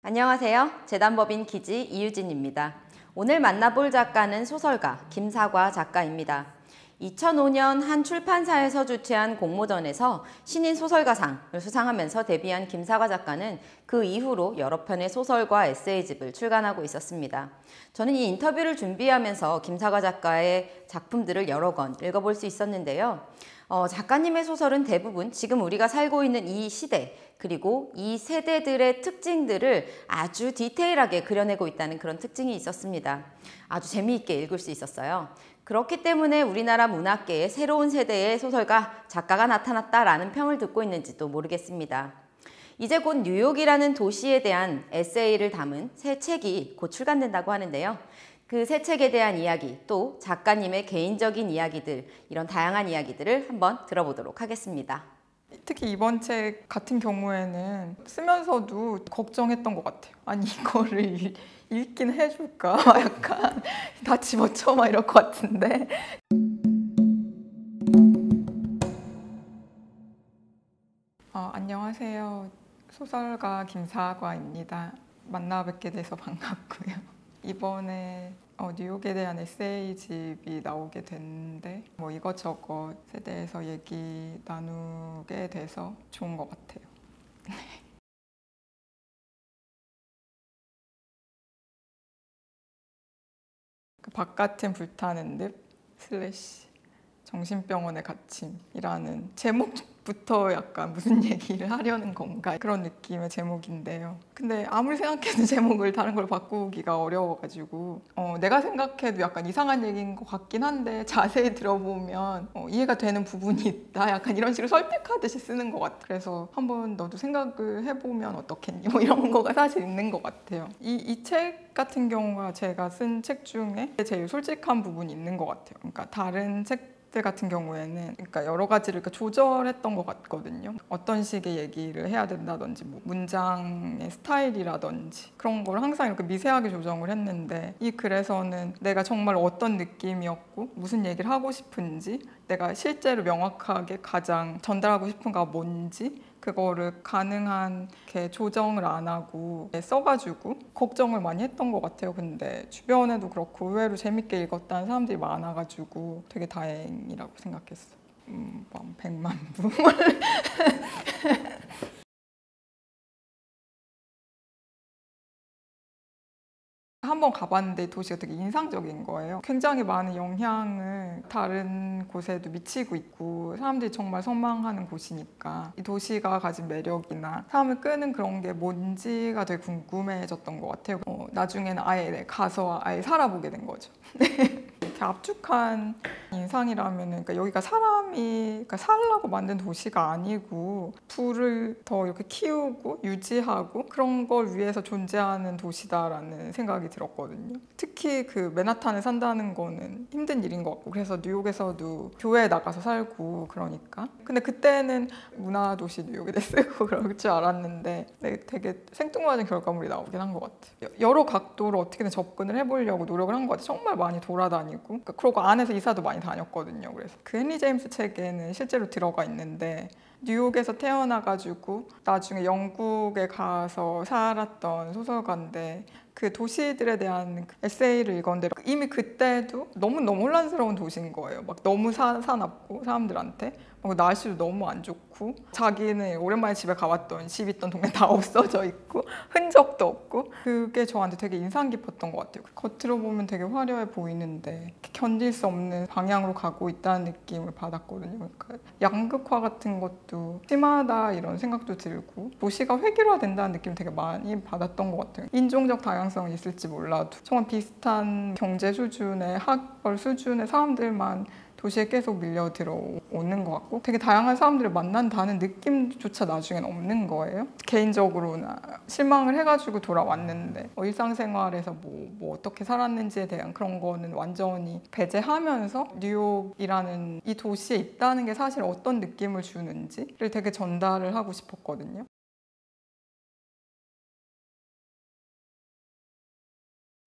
안녕하세요. 재단법인 기지 이유진입니다. 오늘 만나볼 작가는 소설가 김사과 작가입니다. 2005년 한 출판사에서 주최한 공모전에서 신인 소설가상을 수상하면서 데뷔한 김사과 작가는 그 이후로 여러 편의 소설과 에세이집을 출간하고 있었습니다. 저는 이 인터뷰를 준비하면서 김사과 작가의 작품들을 여러 권 읽어볼 수 있었는데요. 작가님의 소설은 대부분 지금 우리가 살고 있는 이 시대 그리고 이 세대들의 특징들을 아주 디테일하게 그려내고 있다는 그런 특징이 있었습니다. 아주 재미있게 읽을 수 있었어요. 그렇기 때문에 우리나라 문학계에 새로운 세대의 소설가, 작가가 나타났다라는 평을 듣고 있는지도 모르겠습니다. 이제 곧 뉴욕이라는 도시에 대한 에세이를 담은 새 책이 곧 출간된다고 하는데요. 그 새 책에 대한 이야기, 또 작가님의 개인적인 이야기들, 이런 다양한 이야기들을 한번 들어보도록 하겠습니다. 특히 이번 책 같은 경우에는 쓰면서도 걱정했던 것 같아요. 아니 이거를 읽긴 해줄까? 약간 다 집어쳐 막 이럴 것 같은데. 안녕하세요. 소설가 김사과입니다. 만나 뵙게 돼서 반갑고요. 이번에 뉴욕에 대한 에세이집이 나오게 됐는데 이것저것에 대해서 얘기 나누게 돼서 좋은 것 같아요. 그 바깥은 불타는 늪 / 정신병원의 갇힘이라는 제목부터 약간 무슨 얘기를 하려는 건가 그런 느낌의 제목인데요. 근데 아무리 생각해도 제목을 다른 걸 바꾸기가 어려워가지고 내가 생각해도 약간 이상한 얘기인 것 같긴 한데 자세히 들어보면 이해가 되는 부분이 있다. 약간 이런 식으로 설득하듯이 쓰는 것 같아요. 그래서 한번 너도 생각을 해보면 어떻겠니? 이런 거가 사실 있는 것 같아요. 이 책 같은 경우가 제가 쓴 책 중에 제일 솔직한 부분이 있는 것 같아요. 그러니까 다른 책들 같은 경우에는 그러니까 여러 가지를 조절했던 것 같거든요. 어떤 식의 얘기를 해야 된다든지 문장의 스타일이라든지 그런 걸 항상 이렇게 미세하게 조정을 했는데 이 글에서는 내가 정말 어떤 느낌이었고 무슨 얘기를 하고 싶은지 내가 실제로 명확하게 가장 전달하고 싶은가 뭔지 그거를 가능한 게 조정을 안 하고 써가지고 걱정을 많이 했던 것 같아요. 근데 주변에도 그렇고 의외로 재밌게 읽었다는 사람들이 많아가지고 되게 다행이라고 생각했어요. 100만 부? 한번 가봤는데 도시가 되게 인상적인 거예요. 굉장히 많은 영향을 다른 곳에도 미치고 있고 사람들이 정말 선망하는 곳이니까 이 도시가 가진 매력이나 사람을 끄는 그런 게 뭔지가 되게 궁금해졌던 것 같아요. 나중에는 아예 가서 아예 살아보게 된 거죠. 이렇게 압축한 인상이라면 그러니까 여기가 사람이 살라고 만든 도시가 아니고 불을 더 이렇게 키우고 유지하고 그런 걸 위해서 존재하는 도시다라는 생각이 들었거든요. 특히 그 맨하탄에 산다는 거는 힘든 일인 것 같고 그래서 뉴욕에서도 교회에 나가서 살고 그러니까 근데 그때는 문화도시 뉴욕에 쓰고 그럴 줄 알았는데 되게 생뚱맞은 결과물이 나오긴 한 것 같아요. 여러 각도로 어떻게든 접근을 해보려고 노력을 한 것 같아요. 정말 많이 돌아다니고 그러고 안에서 이사도 많이 다녔거든요. 그래서 그 헨리 제임스 책에는 실제로 들어가 있는데 뉴욕에서 태어나가지고 나중에 영국에 가서 살았던 소설가인데 그 도시들에 대한 에세이를 읽었는데 이미 그때도 너무너무 혼란스러운 도시인 거예요. 막 너무 사납고 사람들한테 날씨도 너무 안 좋고 자기는 오랜만에 집에 가봤더니 집 있던 동네 다 없어져 있고 흔적도 없고 그게 저한테 되게 인상 깊었던 것 같아요. 겉으로 보면 되게 화려해 보이는데 견딜 수 없는 방향으로 가고 있다는 느낌을 받았거든요. 그러니까 양극화 같은 것도 심하다 이런 생각도 들고 도시가 획일화된다는 느낌 되게 많이 받았던 것 같아요. 인종적 다양성은 있을지 몰라도 정말 비슷한 경제 수준의 학벌 수준의 사람들만 도시에 계속 밀려 들어오는 것 같고 되게 다양한 사람들을 만난다는 느낌조차 나중엔 없는 거예요. 개인적으로는 실망을 해가지고 돌아왔는데 일상생활에서 뭐 어떻게 살았는지에 대한 그런 거는 완전히 배제하면서 뉴욕이라는 이 도시에 있다는 게 사실 어떤 느낌을 주는지를 되게 전달을 하고 싶었거든요.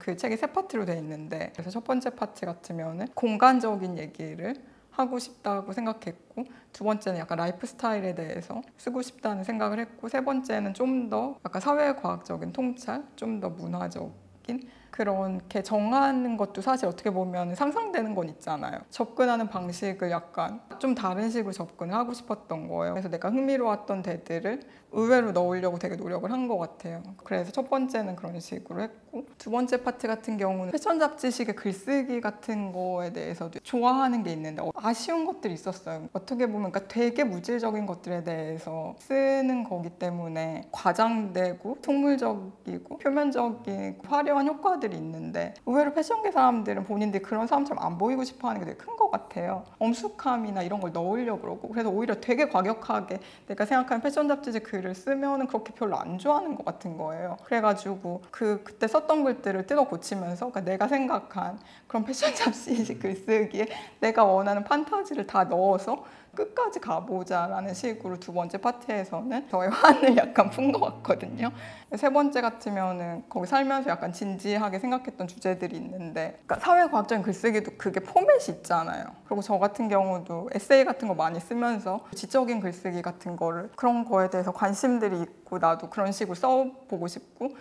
그 책이 세 파트로 돼 있는데 그래서 첫 번째 파트 같으면은 공간적인 얘기를 하고 싶다고 생각했고, 두 번째는 약간 라이프 스타일에 대해서 쓰고 싶다는 생각을 했고, 세 번째는 좀 더 약간 사회과학적인 통찰, 좀 더 문화적인 그렇게 정하는 것도 사실 어떻게 보면 상상되는 건 있잖아요. 접근하는 방식을 약간 좀 다른 식으로 접근을 하고 싶었던 거예요. 그래서 내가 흥미로웠던 데들을 의외로 넣으려고 되게 노력을 한 것 같아요. 그래서 첫 번째는 그런 식으로 했고, 두 번째 파트 같은 경우는 패션 잡지식의 글쓰기 같은 거에 대해서도 좋아하는 게 있는데 아쉬운 것들이 있었어요. 어떻게 보면 그러니까 되게 물질적인 것들에 대해서 쓰는 거기 때문에 과장되고 속물적이고 표면적인 화려한 효과들이 있는데, 의외로 패션계 사람들은 본인들이 그런 사람처럼 안 보이고 싶어 하는 게 되게 큰 것 같아요. 엄숙함이나 이런 걸 넣으려고 그러고, 그래서 오히려 되게 과격하게 내가 생각하는 패션 잡지지 글을 쓰면은 그렇게 별로 안 좋아하는 것 같은 거예요. 그래가지고 그때 썼던 글들을 뜯어 고치면서, 그러니까 내가 생각한 그런 패션 잡지식 글쓰기에 내가 원하는 판타지를 다 넣어서 끝까지 가보자라는 식으로 두 번째 파트에서는 저의 환을 약간 푼 것 같거든요. 세 번째 같으면은 거기 살면서 약간 진지하게 생각했던 주제들이 있는데, 그러니까 사회과학적인 글쓰기도 그게 포맷이 있잖아요. 그리고 저 같은 경우도 에세이 같은 거 많이 쓰면서 지적인 글쓰기 같은 거를, 그런 거에 대해서 관심들이 있고 나도 그런 식으로 써보고 싶고,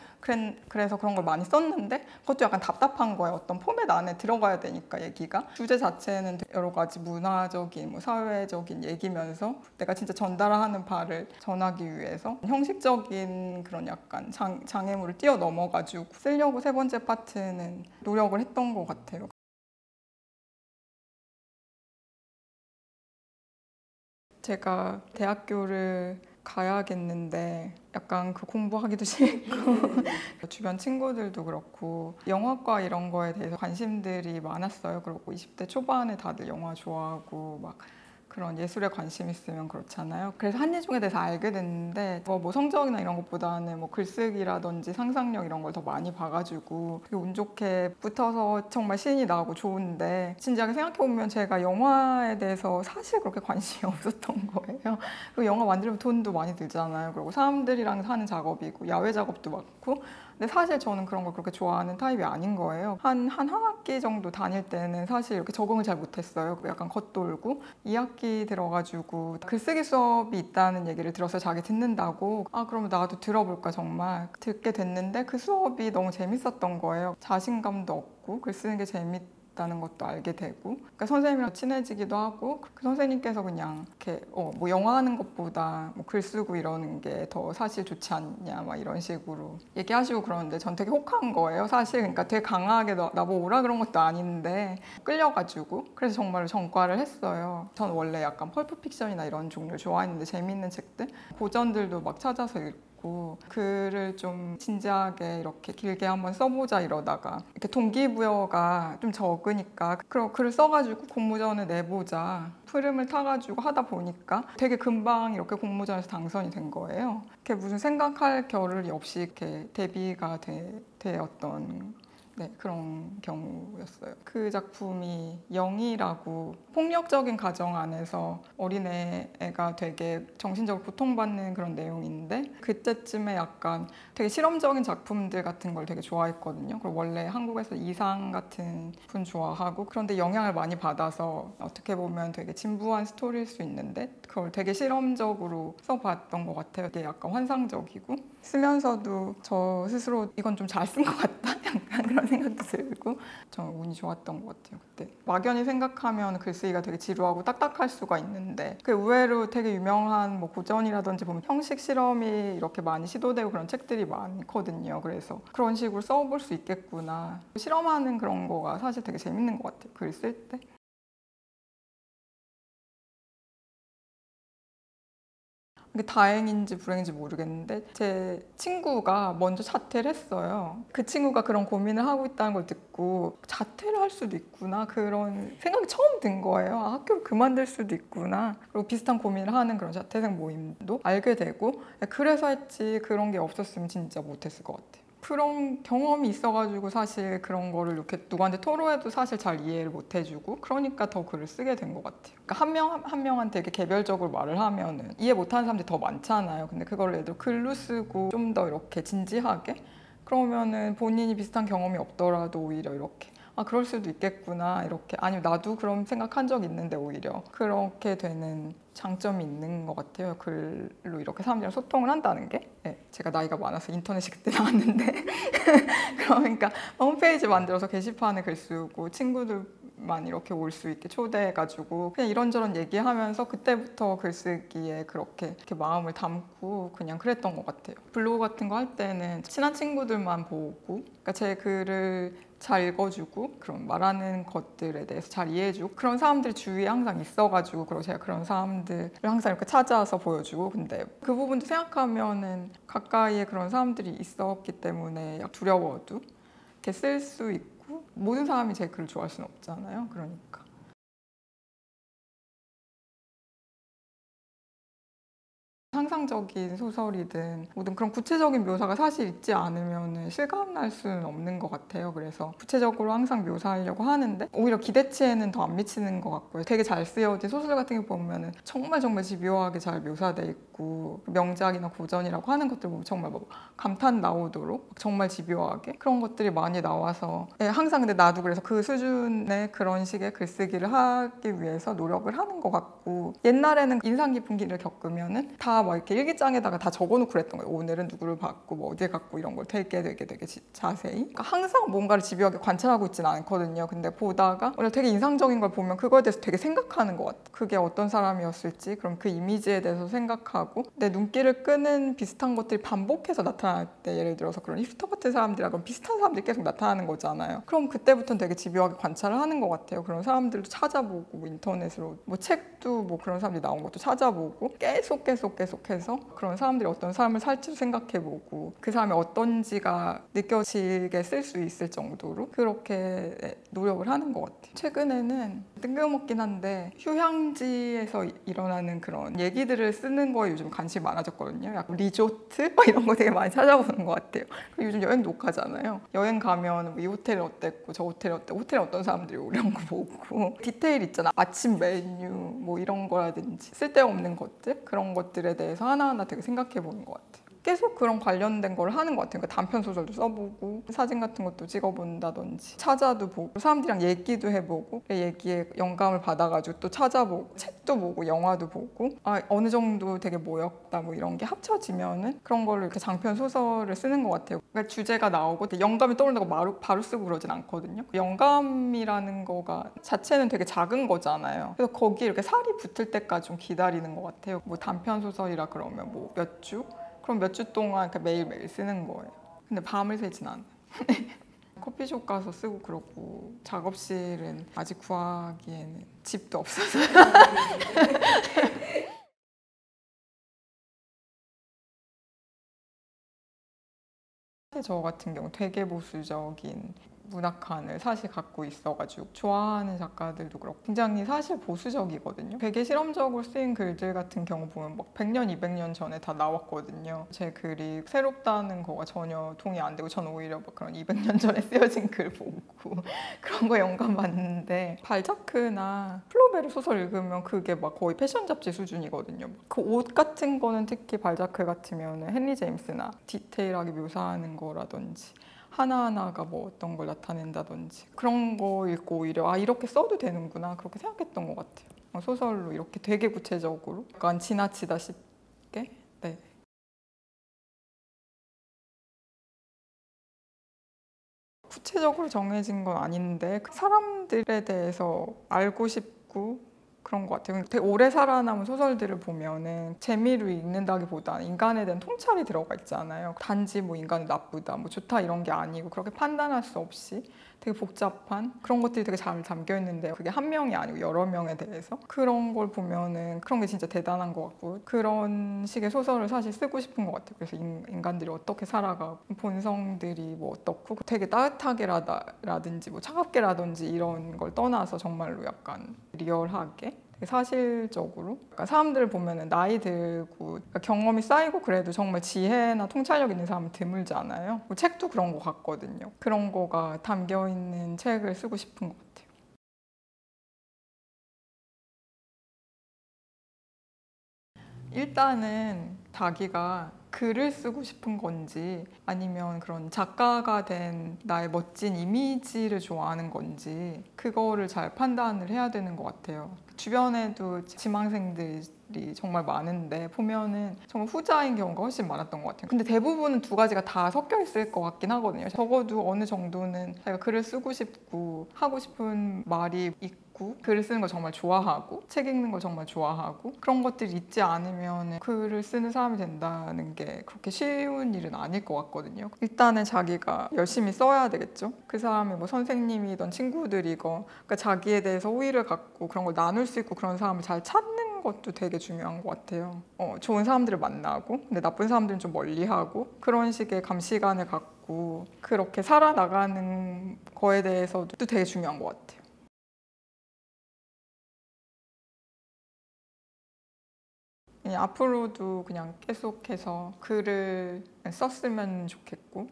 그래서 그런 걸 많이 썼는데 그것도 약간 답답한 거예요. 어떤 포맷 안에 들어가야 되니까 얘기가. 주제 자체는 여러 가지 문화적인, 뭐 사회적인 얘기면서 내가 진짜 전달하는 바를 전하기 위해서 형식적인 그런 약간 장애물을 뛰어넘어가지고 쓰려고 세 번째 파트는 노력을 했던 것 같아요. 제가 대학교를 가야겠는데 약간 그 공부하기도 싫고 주변 친구들도 그렇고 영화과 이런 거에 대해서 관심들이 많았어요. 그리고 20대 초반에 다들 영화 좋아하고 막 그런 예술에 관심 있으면 그렇잖아요. 그래서 한예종에 대해서 알게 됐는데 뭐 성적이나 이런 것보다는 뭐 글쓰기라든지 상상력 이런 걸 더 많이 봐가지고 되게 운 좋게 붙어서 정말 신이 나고 좋은데, 진지하게 생각해보면 제가 영화에 대해서 사실 그렇게 관심이 없었던 거예요. 그리고 영화 만들면 돈도 많이 들잖아요. 그리고 사람들이랑 하는 작업이고 야외 작업도 많고, 근데 사실 저는 그런 걸 그렇게 좋아하는 타입이 아닌 거예요. 한 학기 정도 다닐 때는 사실 이렇게 적응을 잘 못했어요. 약간 겉돌고 2학기 들어가지고 글쓰기 수업이 있다는 얘기를 들어서 자기 듣는다고, 그러면 나도 들어볼까 정말 듣게 됐는데 그 수업이 너무 재밌었던 거예요. 자신감도 얻고 글 쓰는 게 재밌다는 것도 알게 되고, 그러니까 선생님이랑 친해지기도 하고, 그 선생님께서 그냥 이렇게 뭐 영화 하는 것보다 뭐 글 쓰고 이러는 게 더 사실 좋지 않냐 막 이런 식으로 얘기하시고 그러는데 전 되게 혹한 거예요 사실. 그러니까 되게 강하게 나보고 오라 그런 것도 아닌데 끌려가지고, 그래서 정말로 전과를 했어요. 전 원래 약간 펄프 픽션이나 이런 종류를 좋아했는데 재밌는 책들 고전들도 막 찾아서 읽고, 글을 좀 진지하게 이렇게 길게 한번 써보자 이러다가 이렇게 동기부여가 좀 적으니까 그럼 글을 써가지고 공모전에 내보자 흐름을 타가지고 하다 보니까 되게 금방 이렇게 공모전에서 당선이 된 거예요. 이렇게 무슨 생각할 겨를이 없이 이렇게 데뷔가 되었던 그런 경우였어요. 그 작품이 영희라고 폭력적인 가정 안에서 어린애가 되게 정신적으로 고통받는 그런 내용인데, 그때쯤에 약간 되게 실험적인 작품들 같은 걸 되게 좋아했거든요. 그리고 원래 한국에서 이상 같은 분 좋아하고, 그런데 영향을 많이 받아서 어떻게 보면 되게 진부한 스토리일 수 있는데 그걸 되게 실험적으로 써봤던 것 같아요. 이게 약간 환상적이고 쓰면서도 저 스스로 이건 좀 잘 쓴 것 같다 약간 그런 생각도 들고, 저 운이 좋았던 것 같아요 그때. 막연히 생각하면 글쓰기가 되게 지루하고 딱딱할 수가 있는데, 그 의외로 되게 유명한 뭐 고전이라든지 보면 형식 실험이 이렇게 많이 시도되고 그런 책들이 많거든요. 그래서 그런 식으로 써볼 수 있겠구나, 실험하는 그런 거가 사실 되게 재밌는 것 같아요 글 쓸 때. 이게 다행인지 불행인지 모르겠는데 제 친구가 먼저 자퇴를 했어요. 그 친구가 그런 고민을 하고 있다는 걸 듣고 자퇴를 할 수도 있구나 그런 생각이 처음 든 거예요. 학교를 그만둘 수도 있구나. 그리고 비슷한 고민을 하는 그런 자퇴생 모임도 알게 되고, 그래서 했지 그런 게 없었으면 진짜 못했을 것 같아요. 그런 경험이 있어가지고 사실 그런 거를 이렇게 누구한테 토로해도 사실 잘 이해를 못 해주고, 그러니까 더 글을 쓰게 된 것 같아요. 그러니까 한 명 한 명한테 이렇게 개별적으로 말을 하면은 이해 못하는 사람들이 더 많잖아요. 근데 그걸 예를 들어 글로 쓰고 좀 더 이렇게 진지하게, 그러면은 본인이 비슷한 경험이 없더라도 오히려 이렇게 아 그럴 수도 있겠구나 이렇게 아니면 나도 그런 생각한 적 있는데 오히려 그렇게 되는 장점이 있는 것 같아요. 글로 이렇게 사람들이랑 소통을 한다는 게 네, 제가 나이가 많아서 인터넷이 그때 나왔는데 그러니까 홈페이지 만들어서 게시판에 글 쓰고 친구들만 이렇게 올 수 있게 초대해가지고 그냥 이런저런 얘기하면서 그때부터 글쓰기에 그렇게 이렇게 마음을 담고 그냥 그랬던 것 같아요. 블로그 같은 거 할 때는 친한 친구들만 보고 그러니까 제 글을 잘 읽어주고 그런 말하는 것들에 대해서 잘 이해해주고 그런 사람들이 주위에 항상 있어가지고 그리고 제가 그런 사람들을 항상 이렇게 찾아서 보여주고 근데 그 부분도 생각하면은 가까이에 그런 사람들이 있었기 때문에 두려워도 이렇게 쓸 수 있고 모든 사람이 제 글을 좋아할 수는 없잖아요. 그러니까. 상상적인 소설이든 모든 그런 구체적인 묘사가 사실 있지 않으면 실감날 수는 없는 것 같아요. 그래서 구체적으로 항상 묘사하려고 하는데 오히려 기대치에는 더 안 미치는 것 같고요. 되게 잘 쓰여진 소설 같은 게 보면은 정말 집요하게 잘 묘사돼 있고 명작이나 고전이라고 하는 것들 보면 정말 뭐 감탄 나오도록 정말 집요하게 그런 것들이 많이 나와서 네, 항상 근데 나도 그래서 그 수준의 그런 식의 글쓰기를 하기 위해서 노력을 하는 것 같고 옛날에는 인상 깊은 일을 겪으면은 다 막 이렇게 일기장에다가 다 적어놓고 그랬던 거예요. 오늘은 누구를 봤고 뭐 어디에 갔고 이런 걸 되게 자세히. 그러니까 항상 뭔가를 집요하게 관찰하고 있지는 않거든요. 근데 보다가 오늘 되게 인상적인 걸 보면 그거에 대해서 되게 생각하는 것 같아요. 그게 어떤 사람이었을지 그럼 그 이미지에 대해서 생각하고 내 눈길을 끄는 비슷한 것들이 반복해서 나타날 때 예를 들어서 그런 힙스터 같은 사람들이랑 비슷한 사람들이 계속 나타나는 거잖아요. 그럼 그때부터는 되게 집요하게 관찰을 하는 것 같아요. 그런 사람들도 찾아보고 뭐 인터넷으로 뭐 책도 뭐 그런 사람들이 나온 것도 찾아보고 계속해서 그런 사람들이 어떤 삶을 살지도 생각해보고 그 사람이 어떤지가 느껴지게 쓸 수 있을 정도로 그렇게 노력을 하는 것 같아요. 최근에는 뜬금없긴 한데 휴양지에서 일어나는 그런 얘기들을 쓰는 거에 요즘 관심이 많아졌거든요. 약간 리조트 이런 거 되게 많이 찾아보는 것 같아요. 요즘 여행 녹화잖아요. 여행 가면 이 호텔이 어땠고 저 호텔이 어땠고 호텔에 어떤 사람들이 오고 이런 거 보고 디테일 있잖아. 아침 메뉴 뭐 이런 거라든지 쓸데없는 것들 그런 것들에 대해서 하나하나 되게 생각해 보는 것 같아요. 계속 그런 관련된 걸 하는 것 같아요. 그러니까 단편 소설도 써보고 사진 같은 것도 찍어본다든지 찾아도 보고 사람들이랑 얘기도 해보고 그 얘기에 영감을 받아가지고 또 찾아보고 책도 보고 영화도 보고 아 어느 정도 되게 모였다 뭐 이런 게 합쳐지면은 그런 걸로 이렇게 장편 소설을 쓰는 것 같아요. 그러니까 주제가 나오고 영감이 떠오른다고 바로 쓰고 그러진 않거든요. 영감이라는 거가 자체는 되게 작은 거잖아요. 그래서 거기에 이렇게 살이 붙을 때까지 좀 기다리는 것 같아요. 뭐 단편 소설이라 그러면 뭐 몇 주? 그럼 몇 주 동안 매일매일 쓰는 거예요. 근데 밤을 새진 않아요. 커피숍 가서 쓰고 그러고 작업실은 아직 구하기에는 집도 없어서 저 같은 경우 되게 보수적인 문학관을 사실 갖고 있어가지고 좋아하는 작가들도 그렇고 굉장히 사실 보수적이거든요. 되게 실험적으로 쓰인 글들 같은 경우 보면 막 100년, 200년 전에 다 나왔거든요. 제 글이 새롭다는 거가 전혀 동의 안 되고 저는 오히려 막 그런 200년 전에 쓰여진 글 보고 그런 거 영감 받는데 발자크나 플로베르 소설 읽으면 그게 막 거의 패션 잡지 수준이거든요. 그 옷 같은 거는 특히 발자크 같으면 헨리 제임스나 디테일하게 묘사하는 거라든지 하나하나가 뭐 어떤 걸 나타낸다든지 그런 거 읽고 오히려 아 이렇게 써도 되는구나 그렇게 생각했던 것 같아요. 소설로 이렇게 되게 구체적으로 약간 지나치다 싶게 네. 구체적으로 정해진 건 아닌데 그 사람들에 대해서 알고 싶고 그런 것 같아요. 되게 오래 살아남은 소설들을 보면은 재미로 읽는다기보다는 인간에 대한 통찰이 들어가 있잖아요. 단지 뭐 인간은 나쁘다, 뭐 좋다 이런 게 아니고 그렇게 판단할 수 없이 되게 복잡한 그런 것들이 되게 잘 담겨 있는데 그게 한 명이 아니고 여러 명에 대해서 그런 걸 보면은 그런 게 진짜 대단한 것 같고 그런 식의 소설을 사실 쓰고 싶은 것 같아요. 그래서 인간들이 어떻게 살아가고 본성들이 뭐 어떻고 되게 따뜻하게라든지 뭐 차갑게라든지 이런 걸 떠나서 정말로 약간 리얼하게 되게 사실적으로 그러니까 사람들 보면은 나이 들고 그러니까 경험이 쌓이고 그래도 정말 지혜나 통찰력 있는 사람은 드물잖아요. 뭐 책도 그런 것 같거든요. 그런 거가 담겨 있는 책을 쓰고 싶은 것 같아요. 일단은 자기가 글을 쓰고 싶은 건지 아니면 그런 작가가 된 나의 멋진 이미지를 좋아하는 건지 그거를 잘 판단을 해야 되는 것 같아요. 주변에도 지망생들이 정말 많은데 보면은 정말 후자인 경우가 훨씬 많았던 것 같아요. 근데 대부분은 두 가지가 다 섞여 있을 것 같긴 하거든요. 적어도 어느 정도는 자기가 글을 쓰고 싶고 하고 싶은 말이 있고 글을 쓰는 걸 정말 좋아하고 책 읽는 걸 정말 좋아하고 그런 것들이 있지 않으면 글을 쓰는 사람이 된다는 게 그렇게 쉬운 일은 아닐 것 같거든요. 일단은 자기가 열심히 써야 되겠죠. 그 사람이 뭐 선생님이든 친구들이건 그러니까 자기에 대해서 호의를 갖고 그런 걸 나눌 수 있고 그런 사람을 잘 찾는 것도 되게 중요한 것 같아요. 좋은 사람들을 만나고 근데 나쁜 사람들은 좀 멀리하고 그런 식의 감시관을 갖고 그렇게 살아나가는 거에 대해서도 되게 중요한 것 같아요. 앞으로도 그냥 계속해서 글을 썼으면 좋겠고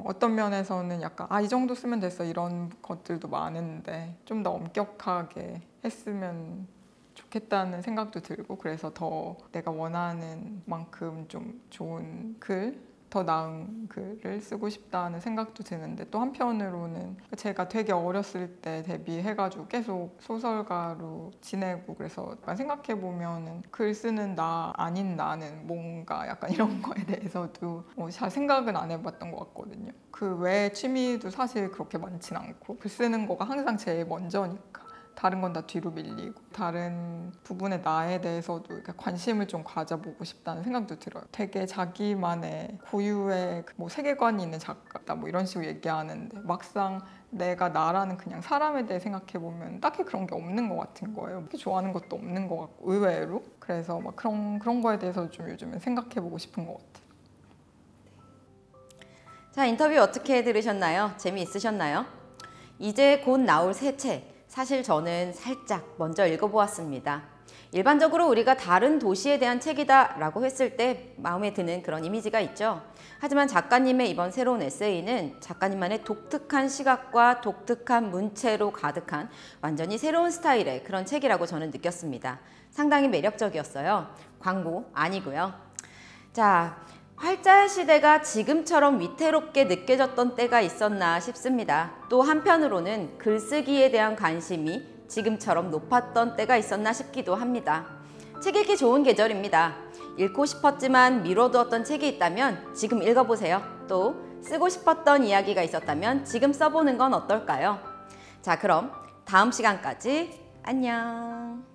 어떤 면에서는 약간 이 정도 쓰면 됐어 이런 것들도 많은데 좀 더 엄격하게 했으면 좋겠다는 생각도 들고 그래서 더 내가 원하는 만큼 좀 좋은 글 더 나은 글을 쓰고 싶다는 생각도 드는데 또 한편으로는 제가 되게 어렸을 때 데뷔해가지고 계속 소설가로 지내고 그래서 생각해보면 글 쓰는 나 아닌 나는 뭔가 약간 이런 거에 대해서도 잘 생각은 안 해봤던 것 같거든요. 그 외의 취미도 사실 그렇게 많진 않고 글 쓰는 거가 항상 제일 먼저니까 다른 건 다 뒤로 밀리고 다른 부분의 나에 대해서도 관심을 좀 가져보고 싶다는 생각도 들어요. 되게 자기만의 고유의 뭐 세계관이 있는 작가다 뭐 이런 식으로 얘기하는데 막상 내가 나라는 그냥 사람에 대해 생각해보면 딱히 그런 게 없는 것 같은 거예요. 그렇게 좋아하는 것도 없는 것 같고 의외로 그래서 막 그런 거에 대해서 좀 요즘엔 생각해보고 싶은 것 같아요. 자, 인터뷰 어떻게 들으셨나요? 재미있으셨나요? 이제 곧 나올 새 책. 사실 저는 살짝 먼저 읽어보았습니다. 일반적으로 우리가 다른 도시에 대한 책이다 라고 했을 때 마음에 드는 그런 이미지가 있죠. 하지만 작가님의 이번 새로운 에세이는 작가님만의 독특한 시각과 독특한 문체로 가득한 완전히 새로운 스타일의 그런 책이라고 저는 느꼈습니다. 상당히 매력적이었어요. 광고 아니고요. 자, 활자의 시대가 지금처럼 위태롭게 느껴졌던 때가 있었나 싶습니다. 또 한편으로는 글쓰기에 대한 관심이 지금처럼 높았던 때가 있었나 싶기도 합니다. 책 읽기 좋은 계절입니다. 읽고 싶었지만 미뤄두었던 책이 있다면 지금 읽어보세요. 또 쓰고 싶었던 이야기가 있었다면 지금 써보는 건 어떨까요? 자, 그럼 다음 시간까지 안녕.